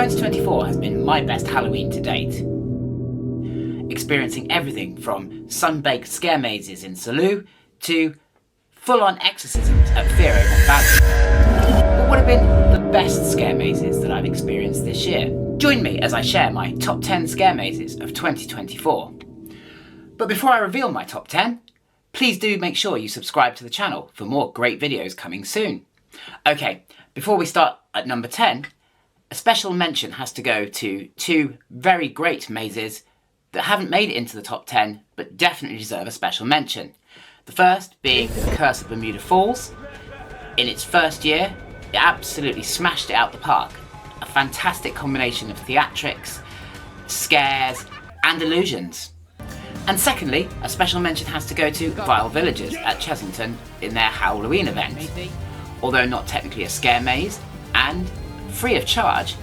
2024 has been my best Halloween to date. Experiencing everything from sun-baked scare mazes in Salou to full-on exorcisms at Avon Valley. What would have been the best scare mazes that I've experienced this year? Join me as I share my top 10 scare mazes of 2024. But before I reveal my top 10, please do make sure you subscribe to the channel for more great videos coming soon. Okay, before we start at number 10, a special mention has to go to two very great mazes that haven't made it into the top 10, but definitely deserve a special mention. The first being The Curse of Bermuda Falls. In its first year, it absolutely smashed it out the park. A fantastic combination of theatrics, scares, and illusions. And secondly, a special mention has to go to Vile Villages at Chessington in their Halloween event. Although not technically a scare maze, and free of charge,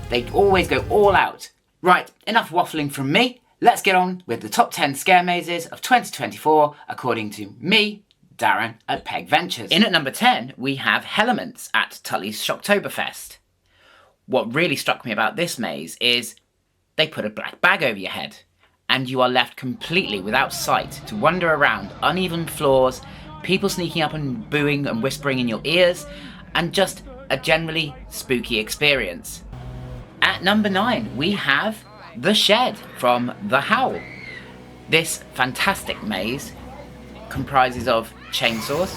they always go all out. Right, enough waffling from me. Let's get on with the top 10 scare mazes of 2024 according to me, Darren at Peg Ventures. In at number 10, we have Hellements at Tully's Shocktoberfest. What really struck me about this maze is they put a black bag over your head and you are left completely without sight to wander around uneven floors, people sneaking up and booing and whispering in your ears, and just a generally spooky experience. At number 9, we have The Shed from The Howl. This fantastic maze comprises of chainsaws,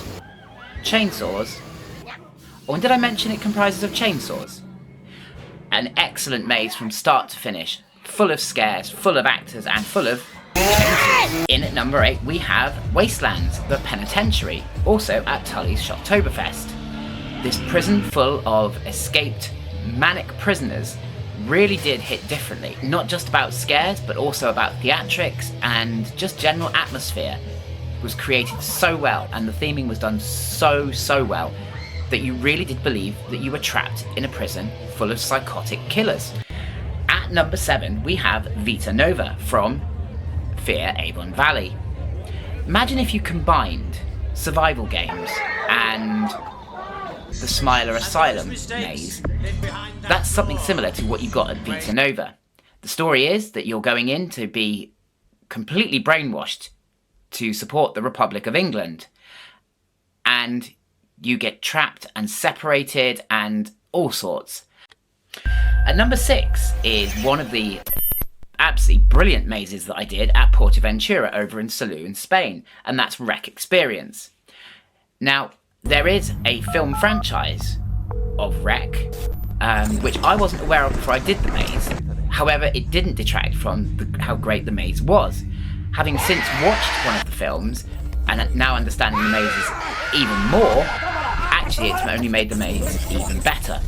or did I mention it comprises of chainsaws? An excellent maze from start to finish, full of scares, full of actors, and full of chainsaws. In at number 8, we have Wastelands, the Penitentiary, also at Tully's Shocktoberfest. This prison full of escaped manic prisoners really did hit differently. Not just about scares, but also about theatrics and just general atmosphere. It was created so well, and the theming was done so well, that you really did believe that you were trapped in a prison full of psychotic killers. At number 7, we have Vita Nova from Fear Avon Valley. Imagine if you combined survival games and the Smiler Asylum maze. That's something similar to what you got at Vita Nova. The story is that you're going in to be completely brainwashed to support the Republic of England, and you get trapped and separated and all sorts. At number 6 is one of the absolutely brilliant mazes that I did at Portaventura over in Salou in Spain, and that's Wreck Experience. Now, there is a film franchise of Wreck, which I wasn't aware of before I did the maze. However, it didn't detract from how great the maze was. Having since watched one of the films, and now understanding the mazes even more, actually it's only made the maze even better.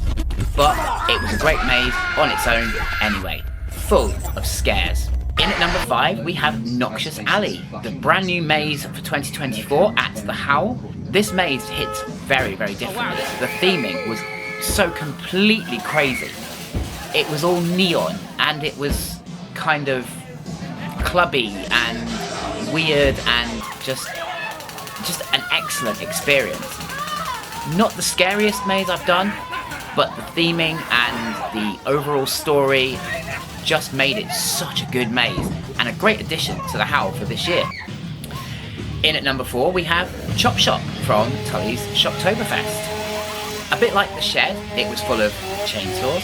But it was a great maze on its own anyway, full of scares. In at number 5, we have Noxious Alley, the brand new maze for 2024 at The Howl. This maze hits very differently. The theming was so completely crazy. It was all neon, and it was kind of clubby and weird and just an excellent experience. Not the scariest maze I've done, but the theming and the overall story just made it such a good maze and a great addition to The Howl for this year. In at number 4, we have Chop Shop from Tully's Shocktoberfest. A bit like The Shed, it was full of chainsaws.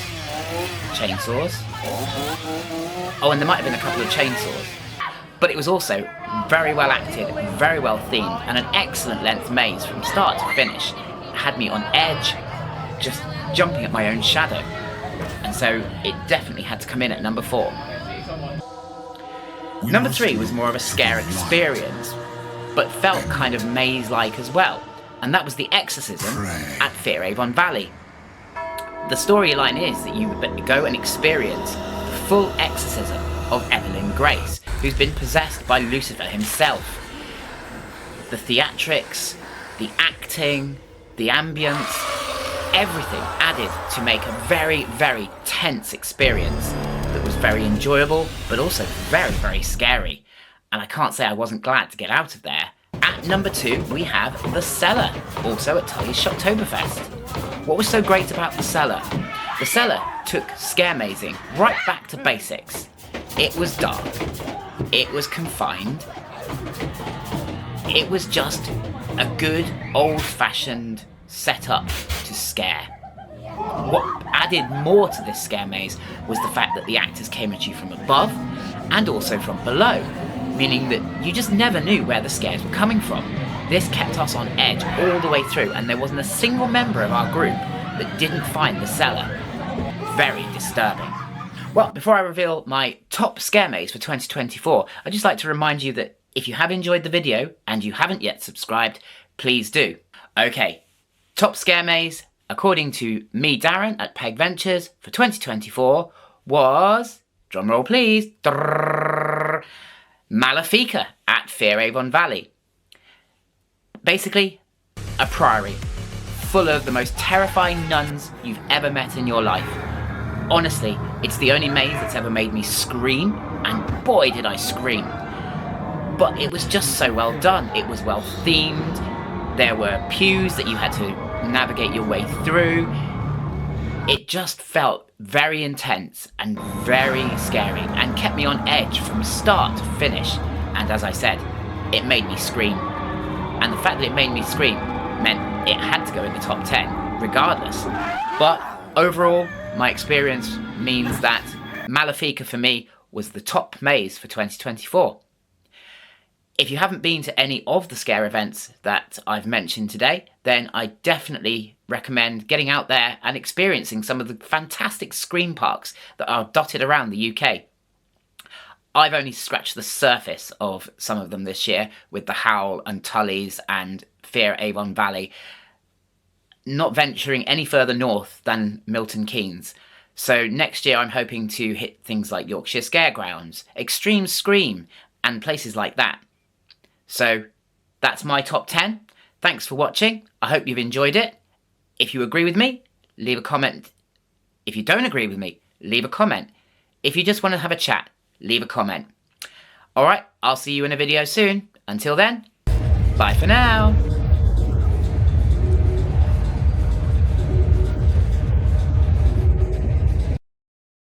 Oh, and there might have been a couple of chainsaws. But it was also very well acted, very well themed, and an excellent length maze from start to finish. It had me on edge, just jumping at my own shadow. And so it definitely had to come in at number 4. Number 3 was more of a scare experience, but felt kind of maze-like as well, and that was The Exorcism at Fear Avon Valley. The storyline is that you go and experience the full exorcism of Evelyn Grace, who's been possessed by Lucifer himself. The theatrics, the acting, the ambience, everything added to make a very tense experience that was very enjoyable, but also very scary. And I can't say I wasn't glad to get out of there. At number 2, we have The Cellar, also at Tully's Shocktoberfest. What was so great about The Cellar? The cellar took scare mazing right back to basics. It was dark. It was confined. It was just a good old-fashioned setup to scare. What added more to this scare maze was the fact that the actors came at you from above and also from below, meaning that you just never knew where the scares were coming from. This kept us on edge all the way through, and there wasn't a single member of our group that didn't find the cellar very disturbing. Well, before I reveal my top scare maze for 2024, I'd just like to remind you that if you have enjoyed the video and you haven't yet subscribed, please do. Okay, top scare maze, according to me, Darren, at Peg Ventures for 2024 was, drumroll please, Malefica at Fear Avon Valley. Basically, a priory full of the most terrifying nuns you've ever met in your life. Honestly, it's the only maze that's ever made me scream, and boy did I scream. But it was just so well done. It was well themed. There were pews that you had to navigate your way through. It just felt very intense and very scary and kept me on edge from start to finish. And as I said, it made me scream. And the fact that it made me scream meant it had to go in the top 10 regardless. But overall, my experience means that Malefica for me was the top maze for 2024. If you haven't been to any of the scare events that I've mentioned today, then I definitely recommend getting out there and experiencing some of the fantastic scream parks that are dotted around the UK. I've only scratched the surface of some of them this year with the Howl and Tully's and Fear Avon Valley, not venturing any further north than Milton Keynes. So next year I'm hoping to hit things like Yorkshire Scaregrounds, Extreme Scream, and places like that. So that's my top 10. Thanks for watching. I hope you've enjoyed it. If you agree with me, leave a comment. If you don't agree with me, leave a comment. If you just want to have a chat, leave a comment. Alright, I'll see you in a video soon. Until then, bye for now.